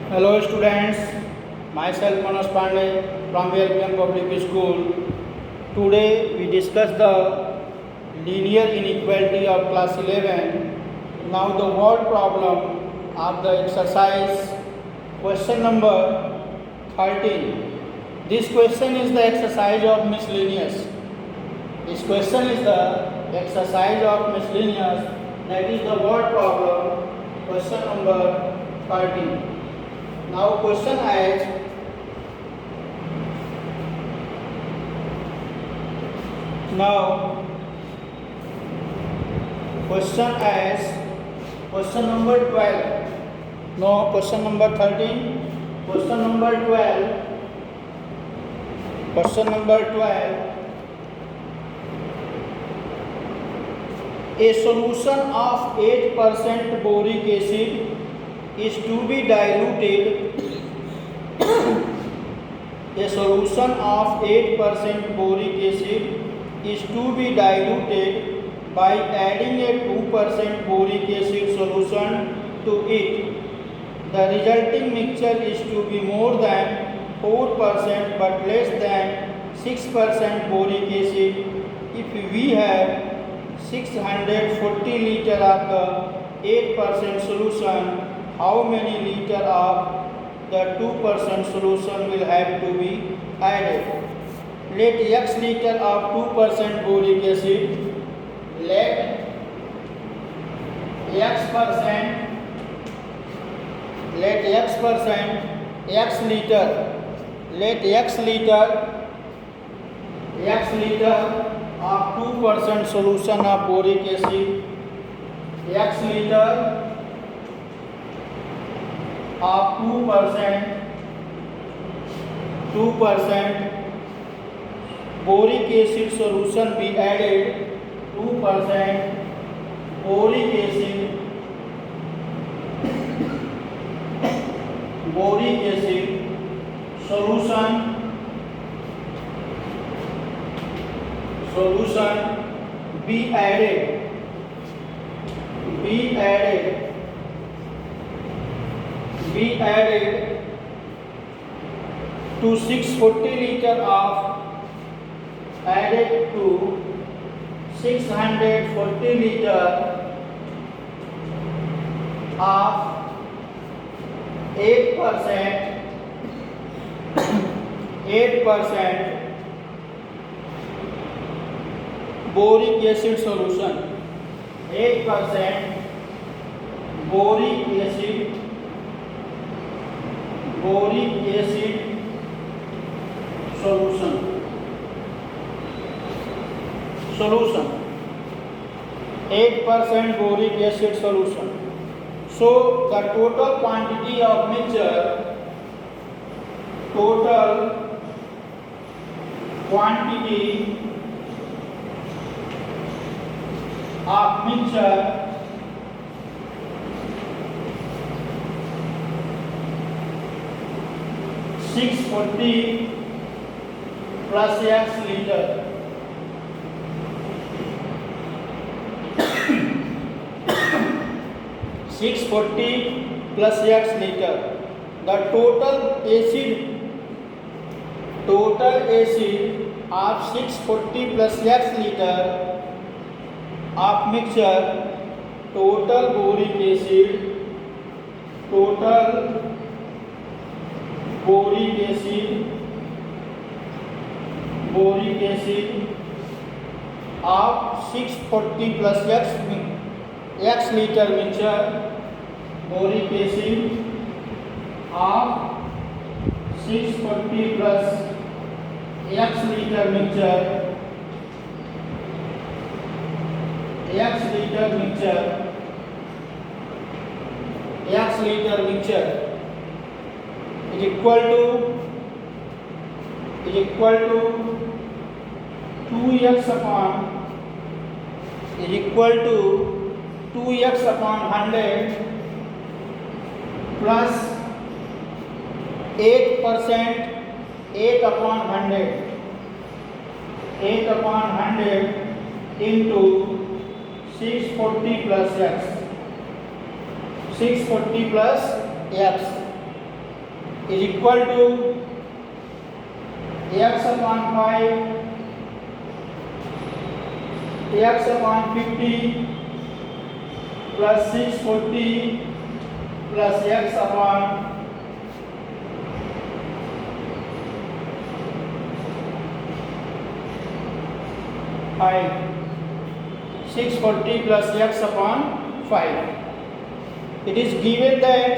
Hello students, myself Manoj Pandey from VLPM Public School. Today we discuss the linear inequality of class 11. Now the word problem of the exercise question number 13. This question is the exercise of miscellaneous. This question is the exercise of miscellaneous, that is the word problem, question number 13. Now question as question number 12. No, question number 13. Question number 12. Question number 12. A solution of 8% boric acid is to be diluted. A solution of 8% boric acid is to be diluted by adding a 2% boric acid solution to it. The resulting mixture is to be more than 4% but less than 6% boric acid. If we have 640 liter of the 8% solution, how many liter of the 2% solution will have to be added? Let x liter of 2% boric acid, let x liter of 2% solution of boric acid, x liter of 2% boric acid solution be added. 2% boric acid solution be added to 640 liter of 640 liter of 8% boric acid solution. 8% boric acid solution 8% boric acid solution. So the total quantity of mixture (640 plus x liter) 640 plus x liter. The total acid of 640 plus x liter of mixture, total boric acid of 640 plus x liter mixture, boric acid of 640 plus x liter mixture is equal to 2x upon 100 plus 8% 8 upon 100 into 640 plus x. Is equal to x upon 5 x upon 50 plus 640 plus x upon 5 640 plus x upon 5. It is given that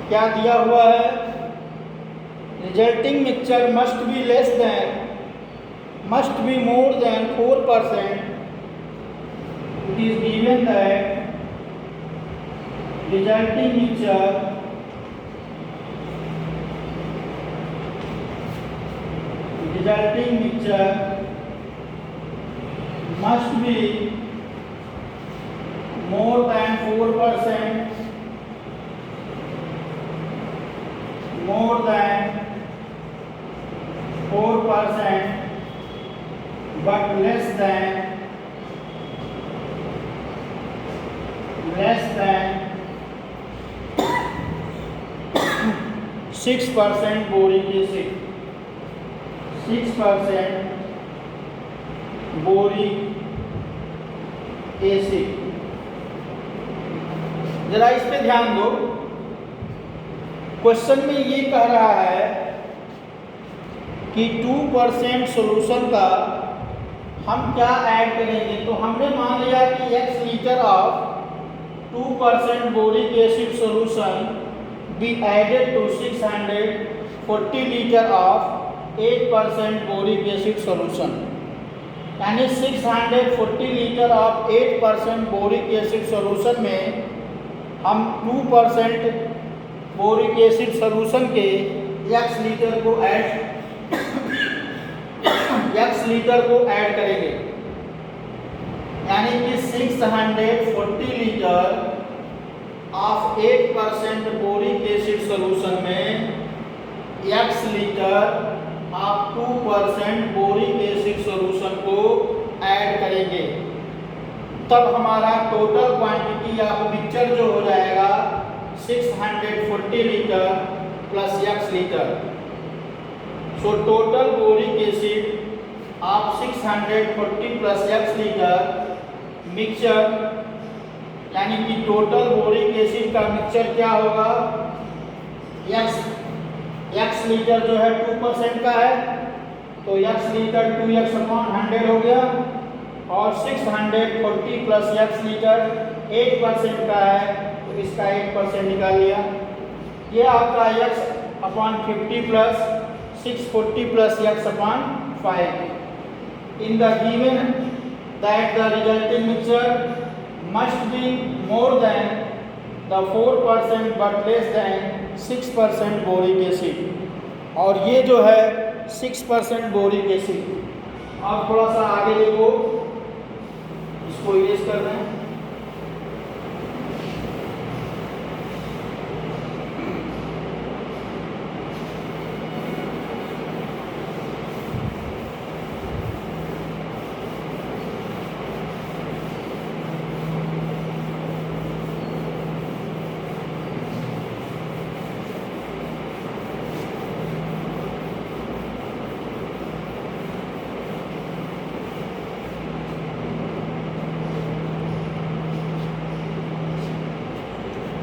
क्या दिया हुआ है, resulting mixture must be more than 4%. It is given that resulting mixture must be more than 4%, but less than 6% boric acid. 6% boric acid. जरा इस पे ध्यान दो. Question में ये कह रहा है कि 2% सॉल्यूशन का हम क्या ऐड करेंगे. तो हमने मान लिया कि x litre of 2% boric acid solution be added to 640 liter of 8% boric acid solution. यानी 640 litre of 8% boric acid solution में हम 2% बोरिक एसिड सॉल्यूशन के x लीटर को ऐड करेंगे. यानी कि 640 litre of 8% boric acid solution में x litre of 2% boric acid solution को ऐड करेंगे. तब हमारा टोटल क्वांटिटी ऑफ मिक्सचर जो हो जाएगा 640 litre plus x litre. So total boric acid of 640 plus x litre mixture, यानी कि टोटल बोरिक एसिड का मिक्सचर क्या होगा, x लीटर जो है 2% का है तो x लीटर 2x अपॉन 100 हो गया, और 640 प्लस x लीटर 8% का है तो इसका 8% निकाल लिया. ये आपका x upon 50 plus 640 plus x upon 5. In the given that the resulting mixture must be more than the 4% but less than 6% boric acid. और ये जो है 6% बोरिक एसिड. अब थोड़ा सा आगे देखो, इसको इरेज कर दें.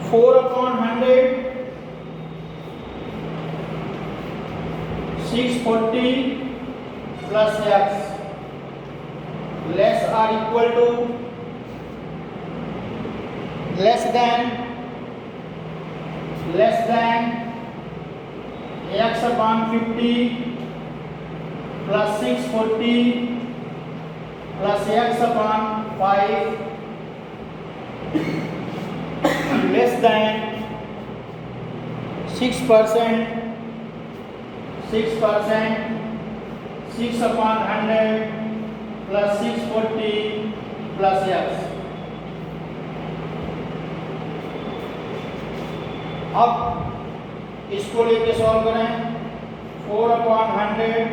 Four upon 100 640 plus x less or equal to less than x upon 50 plus 640 plus x upon 5 less than 6%, 6 upon 100 plus 640 plus x. अब इसको लेके सॉल्व करें. 4 upon 100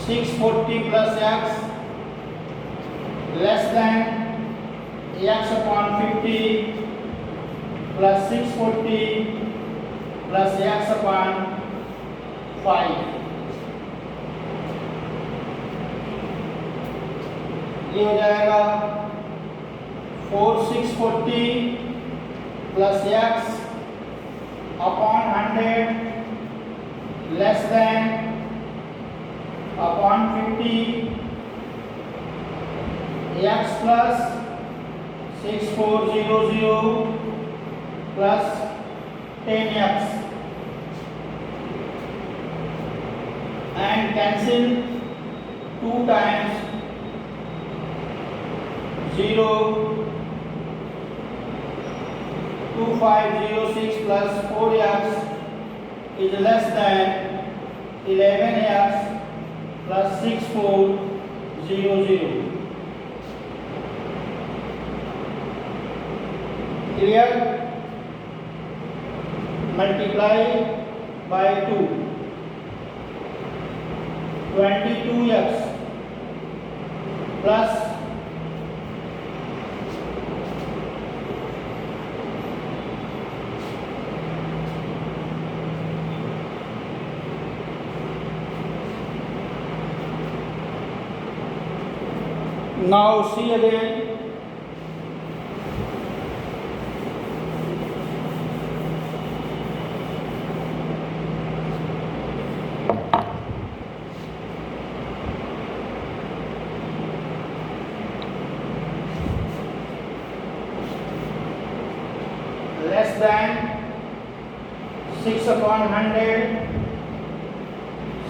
640 plus x less than x upon 50 plus 640 plus x upon 5. ये हो जाएगा 4640 plus x upon 100 less than upon 50 x plus 6400 plus 10x and cancel 2 times 0 2506 plus 4x is less than 11x plus 6400. Clear? Multiply by 2. 22x plus now see again less than 6 upon 100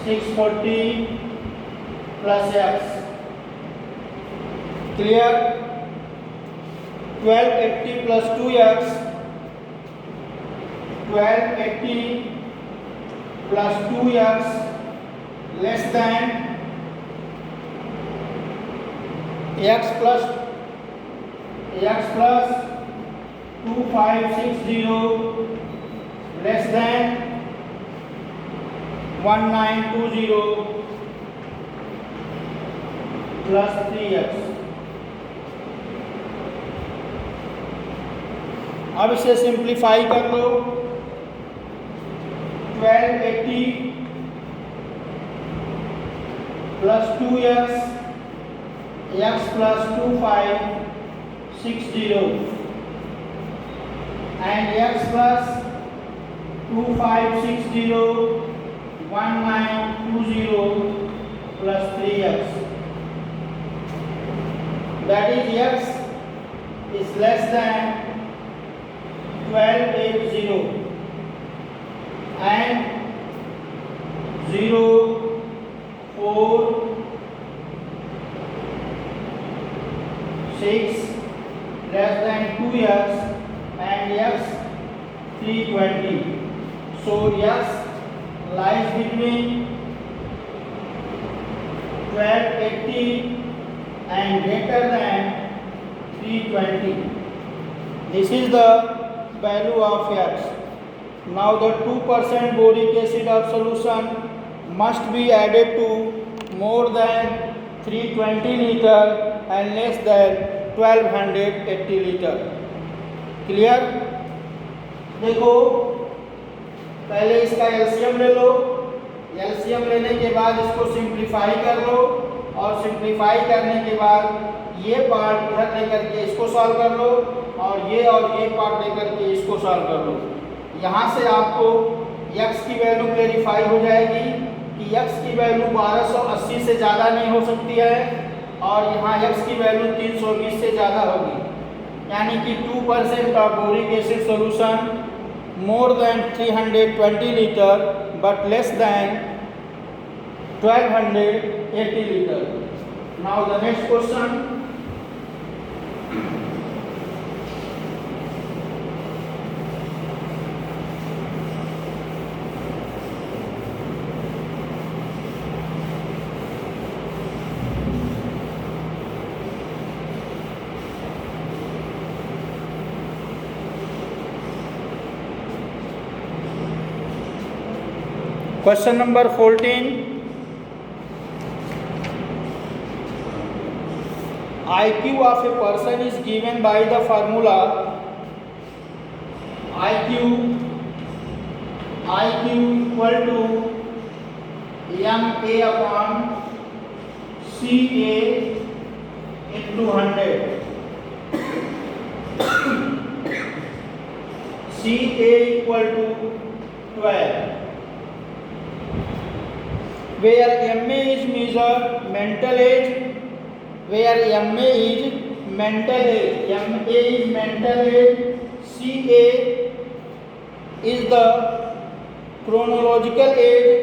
640 plus x. Clear? 1280 plus 2x 1280 plus 2x less than x plus 2560 less than 1920 plus 3x. अब इसे simplify कर लो 1280 plus 2x x plus 2560 and x plus 2560 1920 plus 3x, that is x is less than 1280 and 0 4 6 less than 2x and x 320. So x lies between 1280 and greater than 320. This is the value of x. Now the 2% boric acid of solution must be added to more than 320 liter and less than 1280 liter. Clear? देखो पहले इसका LCM ले लो, LCM लेने के बाद इसको simplify कर लो और सिंप्लीफाई करने के बाद ये पार्ट इधर लेकर के इसको सॉल्व कर लो और ये पार्ट लेकर के इसको सॉल्व कर लो। यहाँ से आपको x की वैल्यू क्लेरिफाई हो जाएगी कि x की वैल्यू 1280 से ज़्यादा नहीं हो सकती है और यहाँ x की वैल्यू 320 से ज़्यादा होगी, यानी कि 2% of boric acid solution more than 320 liter but less than 1280 liter. Now the next question. Question number 14. IQ of a person is given by the formula IQ equal to MA upon CA into 100. CA equal to 12, where MA is measured mental age, where MA is mental age, MA is mental age, CA is the chronological age,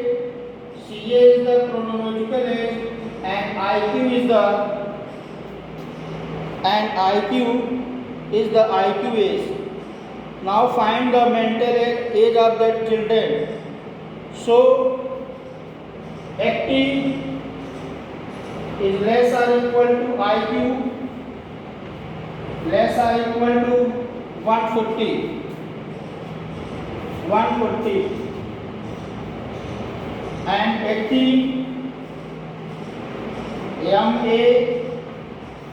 CA is the chronological age, and IQ is the IQ age. Now find the mental age of the children. So active is less or equal to IQ less or equal to 140, and active MA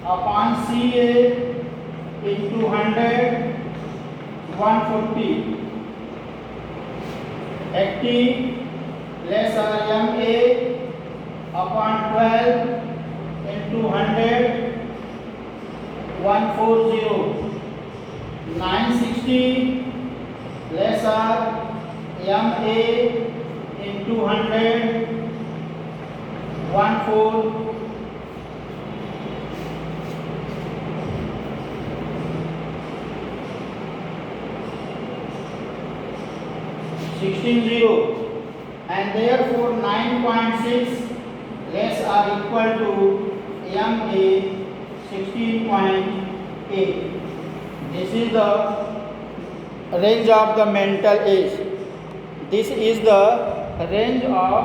upon CA into 100, 140. Active less or MA upon 12 into 100, 140. 960 less or MA into 100, 14. 16 and therefore 9.6 less or equal to MA 16.8. This is the range of the mental age. This is the range of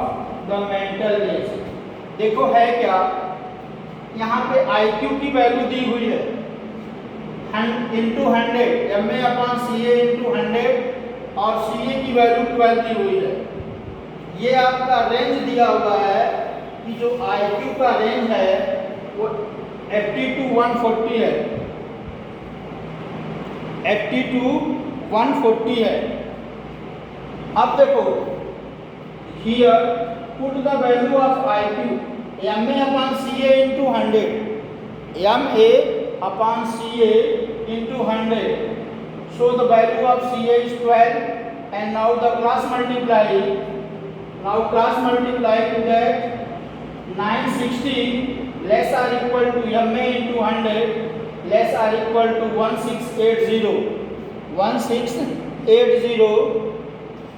the mental age. देखो है क्या, यहाँ पे IQ की value दी हुई है into 100, MA upon CA into 100 और CA की वैल्यू 12 दी हुई है। ये आपका रेंज दिया हुआ है कि जो IQ का रेंज है वो 80 to 140 है, 80 to 140 है। अब देखो here put the value of IQ MA upon CA into 100, MA upon CA into 100. So the value of CA is 12, and now the cross multiply to that 960 less or equal to MA into 100 less or equal to 1680,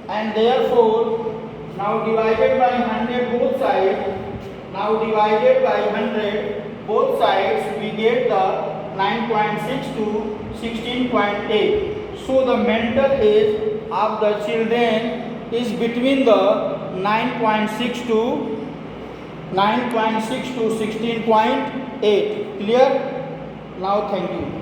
and therefore now divided by 100 both sides, both sides we get the 9.6 to 16.8. So the mental age of the children is between the 9.6 to 16.8. Clear? Now thank you.